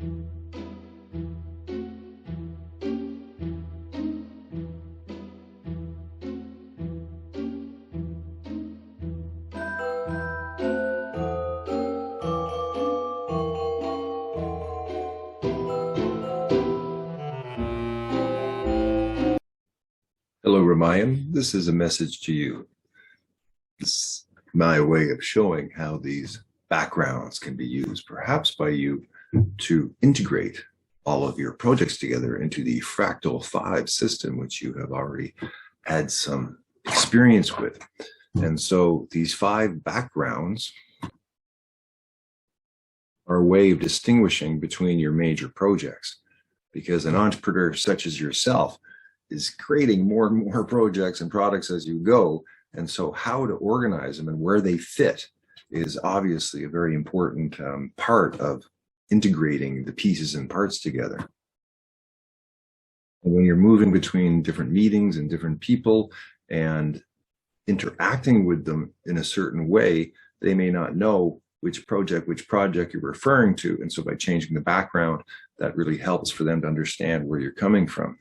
Hello, Raamayan. This is a message to you. This is my way of showing how these backgrounds can be used, perhaps by you, to integrate all of your projects together into the Fractal 5 system, which you have already had some experience with. And so these 5 backgrounds are a way of distinguishing between your major projects, because an entrepreneur such as yourself is creating more and more projects and products as you go. And so how to organize them and where they fit is obviously a very important part of integrating the pieces and parts together. And when you're moving between different meetings and different people and interacting with them in a certain way, they may not know which project you're referring to. And so by changing the background, that really helps for them to understand where you're coming from.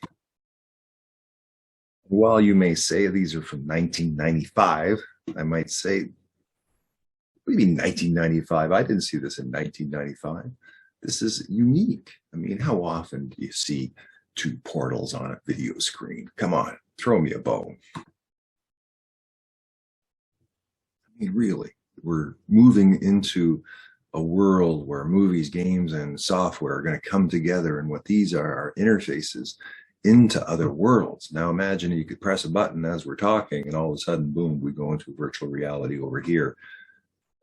While you may say these are from 1995, I might say, what do you mean 1995? I didn't see this in 1995. This is unique. I mean, how often do you see 2 portals on a video screen? Come on, throw me a bone. I mean, really, we're moving into a world where movies, games, and software are going to come together, and what these are interfaces into other worlds. Now imagine you could press a button as we're talking and all of a sudden, boom, we go into virtual reality over here.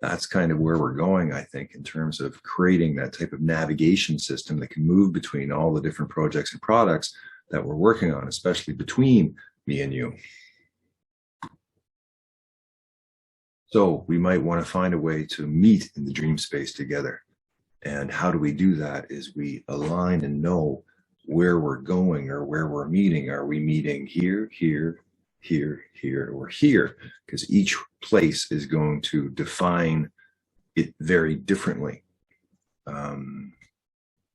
That's kind of where we're going, I think, in terms of creating that type of navigation system that can move between all the different projects and products that we're working on, especially between me and you. So we might want to find a way to meet in the dream space together. And how do we do that is we align and know where we're going or where we're meeting. Are we meeting here, here, here, here, or here? Because each place is going to define it very differently. And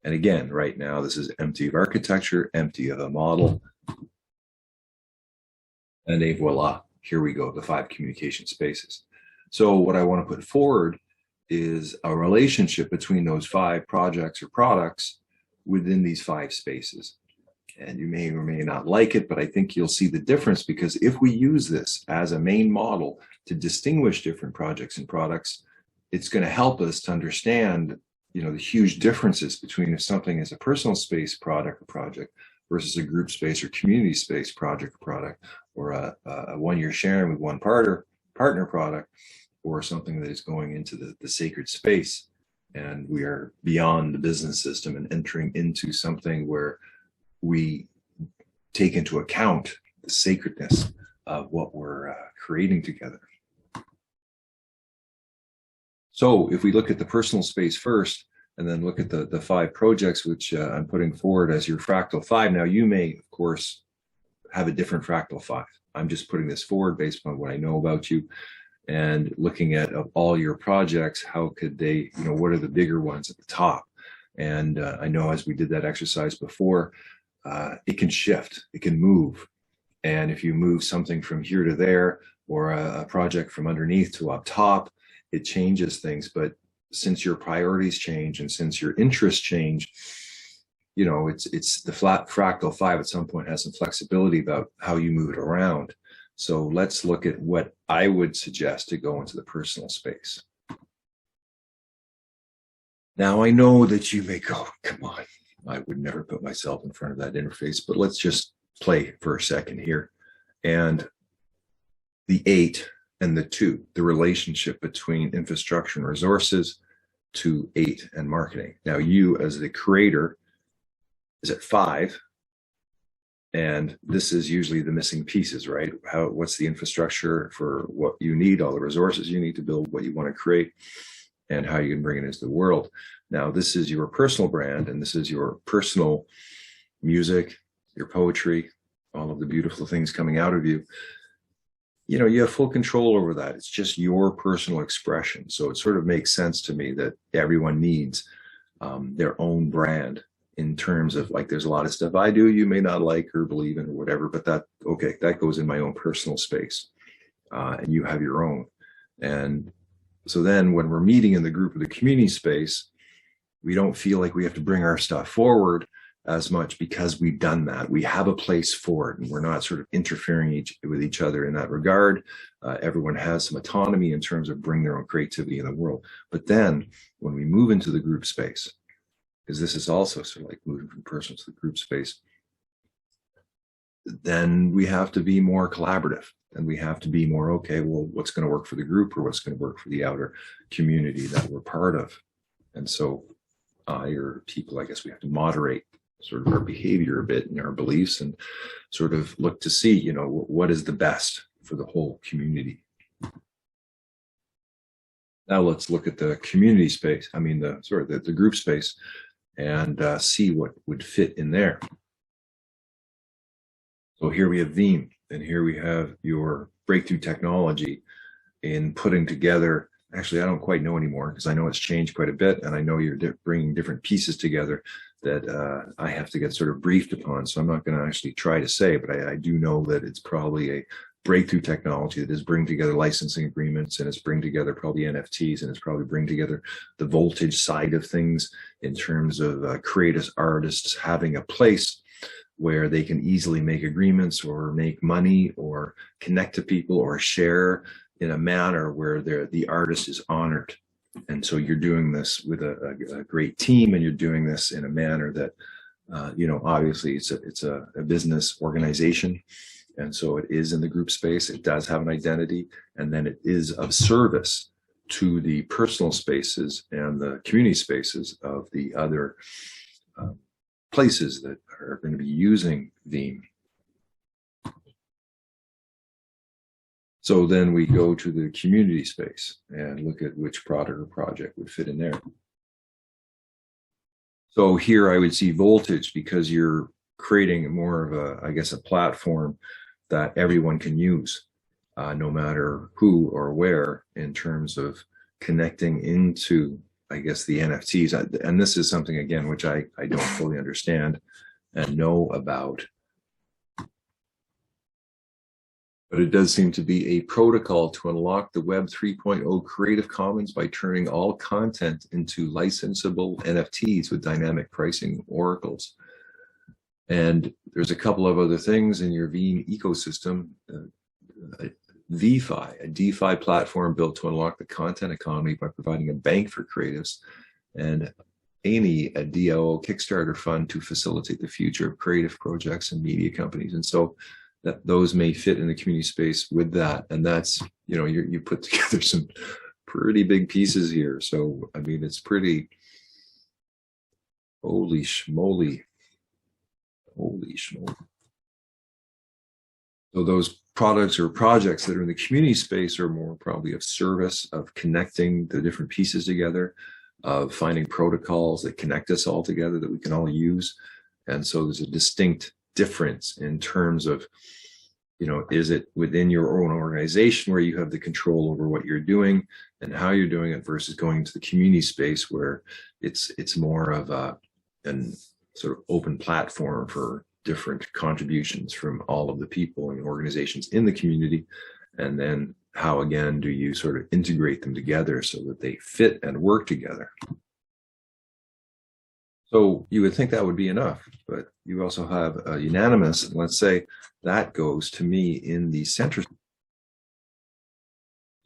again, right now, this is empty of architecture, empty of a model. And a voila, here we go, the 5 communication spaces. So what I want to put forward is a relationship between those 5 projects or products within these 5 spaces. And you may or may not like it, but I think you'll see the difference, because if we use this as a main model to distinguish different projects and products, it's going to help us to understand, the huge differences between if something is a personal space product or project versus a group space or community space project or product, or a one you're sharing with one partner product, or something that is going into the sacred space. And we are beyond the business system and entering into something where we take into account the sacredness of what we're creating together. So if we look at the personal space first, and then look at the 5 projects, which I'm putting forward as your Fractal 5. Now, you may, of course, have a different Fractal 5. I'm just putting this forward based on what I know about you, and looking at of all your projects, how could they, what are the bigger ones at the top? And I know as we did that exercise before, it can shift, it can move. And if you move something from here to there, or a project from underneath to up top, it changes things. But since your priorities change and since your interests change, it's the Fractal 5 at some point has some flexibility about how you move it around. So let's look at what I would suggest to go into the personal space. Now, I know that you may go, come on, I would never put myself in front of that interface, but let's just play for a second here. And the 8 and the 2, the relationship between infrastructure and resources to 8 and marketing. Now, you as the creator is at 5. And this is usually the missing pieces, right? What's the infrastructure for what you need, all the resources you need to build what you want to create, and how you can bring it into the world. Now, this is your personal brand, and this is your personal music, your poetry, all of the beautiful things coming out of you. You have full control over that. It's just your personal expression. So it sort of makes sense to me that everyone needs their own brand in terms of like, there's a lot of stuff I do you may not like or believe in or whatever, but that goes in my own personal space, and you have your own. And so then when we're meeting in the group of the community space, we don't feel like we have to bring our stuff forward as much because we've done that. We have a place for it, and we're not sort of interfering with each other in that regard. Everyone has some autonomy in terms of bringing their own creativity in the world. But then when we move into the group space, because this is also sort of like moving from personal to the group space, then we have to be more collaborative, and we have to be more, okay, well, what's going to work for the group or what's going to work for the outer community that we're part of. And so or people, I guess we have to moderate sort of our behavior a bit and our beliefs, and sort of look to see, you know, what is the best for the whole community. Now let's look at the community space, the group space, and see what would fit in there. So here we have Veeam, and here we have your breakthrough technology in putting together. Actually, I don't quite know anymore, because I know it's changed quite a bit, and I know you're bringing different pieces together that I have to get sort of briefed upon. So I'm not going to actually try to say, but I do know that it's probably a breakthrough technology that is bringing together licensing agreements, and it's bringing together probably NFTs, and it's probably bringing together the voltage side of things in terms of creative artists having a place where they can easily make agreements or make money or connect to people or share in a manner where the artist is honored. And so you're doing this with a great team, and you're doing this in a manner that, obviously it's a business organization. And so it is in the group space. It does have an identity, and then it is of service to the personal spaces and the community spaces of the other places that are going to be using Veeam. So then we go to the community space and look at which product or project would fit in there. So here I would see voltage, because you're creating more of a platform that everyone can use, no matter who or where, in terms of connecting into, I guess, the NFTs. And this is something, again, which I don't fully understand and know about. But it does seem to be a protocol to unlock the Web 3.0 Creative Commons by turning all content into licensable NFTs with dynamic pricing oracles. And there's a couple of other things in your Veeam ecosystem. VeFi, a DeFi platform built to unlock the content economy by providing a bank for creatives, and Amy, a DAO Kickstarter fund to facilitate the future of creative projects and media companies. And so that those may fit in the community space with that. And that's, you put together some pretty big pieces here. So, I mean, it's pretty, holy schmoly. So those products or projects that are in the community space are more probably of service, of connecting the different pieces together, of finding protocols that connect us all together that we can all use. And so there's a distinct difference in terms of, is it within your own organization where you have the control over what you're doing and how you're doing it, versus going into the community space where it's more of an sort of open platform for different contributions from all of the people and organizations in the community. And then how, again, do you sort of integrate them together so that they fit and work together? So you would think that would be enough, but you also have a unanimous, and let's say that goes to me in the center.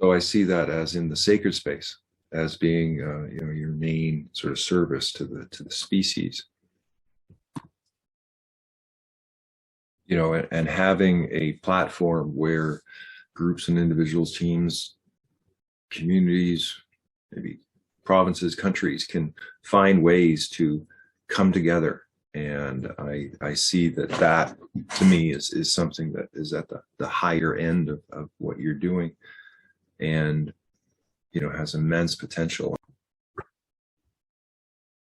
So I see that as in the sacred space, as being your main sort of service to the species. And having a platform where groups and individuals, teams, communities, maybe provinces, countries can find ways to come together. And I see that to me is something that is at the higher end of what you're doing, and has immense potential.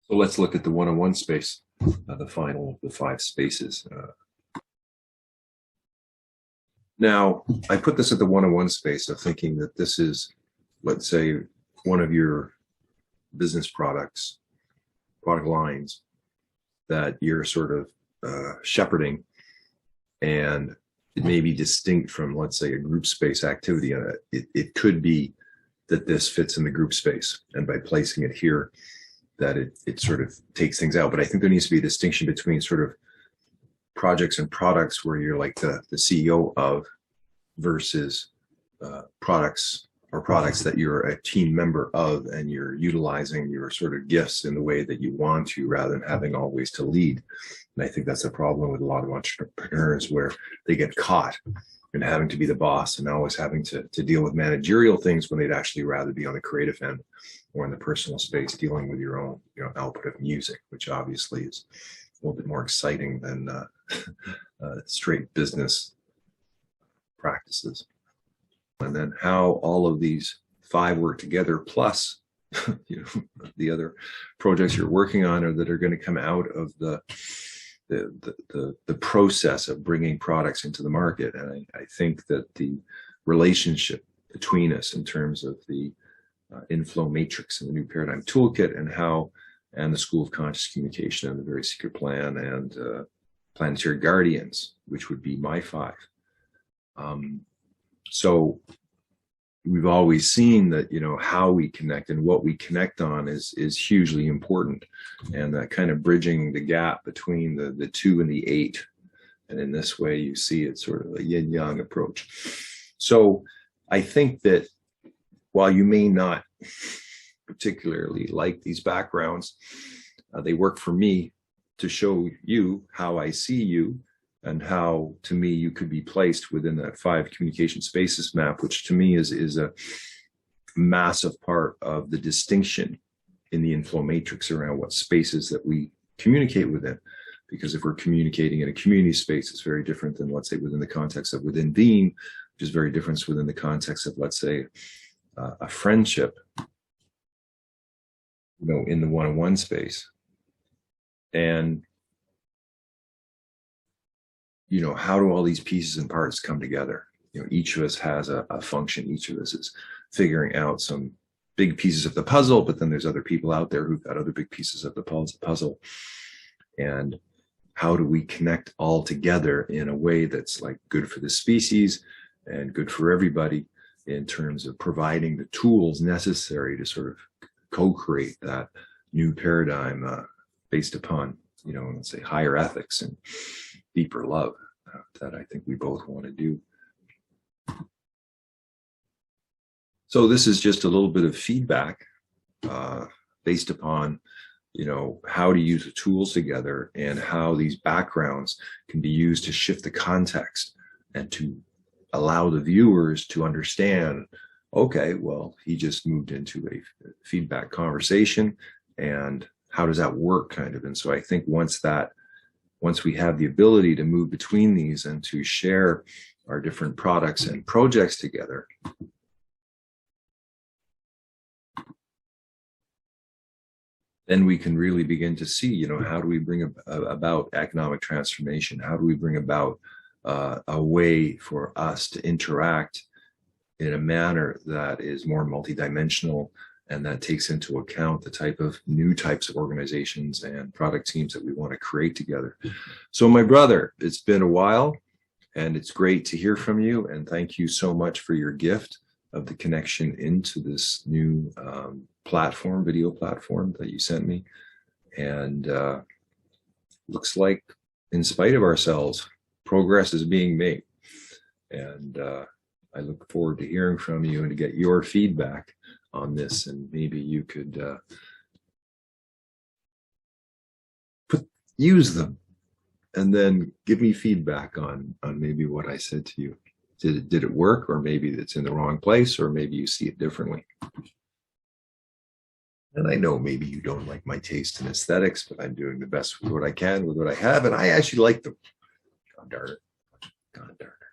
So let's look at the one-on-one space, the final of the 5 spaces. Now, I put this at the one-on-one space of thinking that this is, let's say, one of your business products product lines that you're sort of shepherding, and it may be distinct from, let's say, a group space activity. It could be that this fits in the group space, and by placing it here, that it sort of takes things out. But I think there needs to be a distinction between sort of projects and products where you're like the CEO of, versus products that you're a team member of, and you're utilizing your sort of gifts in the way that you want to, rather than having always to lead. And I think that's a problem with a lot of entrepreneurs, where they get caught in having to be the boss and always having to deal with managerial things, when they'd actually rather be on the creative end or in the personal space, dealing with your own output of music, which obviously is a little bit more exciting than straight business practices. And then how all of these 5 work together, plus the other projects you're working on, or that are going to come out of the process of bringing products into the market. And I think that the relationship between us in terms of the inflow matrix and the new paradigm toolkit, and the School of Conscious Communication, and the Very Secret Plan, and Planetary Guardians, which would be my 5. So we've always seen that, how we connect and what we connect on is hugely important, and that kind of bridging the gap between the 2 and the 8. And in this way, you see it's sort of a yin yang approach. So I think that while you may not particularly like these backgrounds, they work for me to show you how I see you, and how, to me, you could be placed within that 5 communication spaces map, which to me is a massive part of the distinction in the inflow matrix around what spaces that we communicate within. Because if we're communicating in a community space, it's very different than, let's say, within the context of within being, which is very different within the context of, let's say, a friendship, in the one-on-one space. And how do all these pieces and parts come together? Each of us has a function. Each of us is figuring out some big pieces of the puzzle, but then there's other people out there who've got other big pieces of the puzzle. And how do we connect all together in a way that's like good for the species and good for everybody, in terms of providing the tools necessary to sort of co-create that new paradigm based upon, let's say, higher ethics and deeper love that I think we both want to do. So this is just a little bit of feedback based upon, how to use the tools together, and how these backgrounds can be used to shift the context and to allow the viewers to understand, okay, well, he just moved into a feedback conversation, and how does that work, kind of. And so I think once we have the ability to move between these and to share our different products and projects together, then we can really begin to see, how do we bring about economic transformation? How do we bring about a way for us to interact in a manner that is more multidimensional, and that takes into account the type of new types of organizations and product teams that we want to create together. So my brother, it's been a while, and it's great to hear from you. And thank you so much for your gift of the connection into this new video platform that you sent me. And looks like, in spite of ourselves, progress is being made. And I look forward to hearing from you and to get your feedback on this, and maybe you could use them, and then give me feedback on maybe what I said to you. Did it work, or maybe it's in the wrong place, or maybe you see it differently. And I know maybe you don't like my taste in aesthetics, but I'm doing the best with what I can with what I have, and I actually like them. God darn it. God darn it.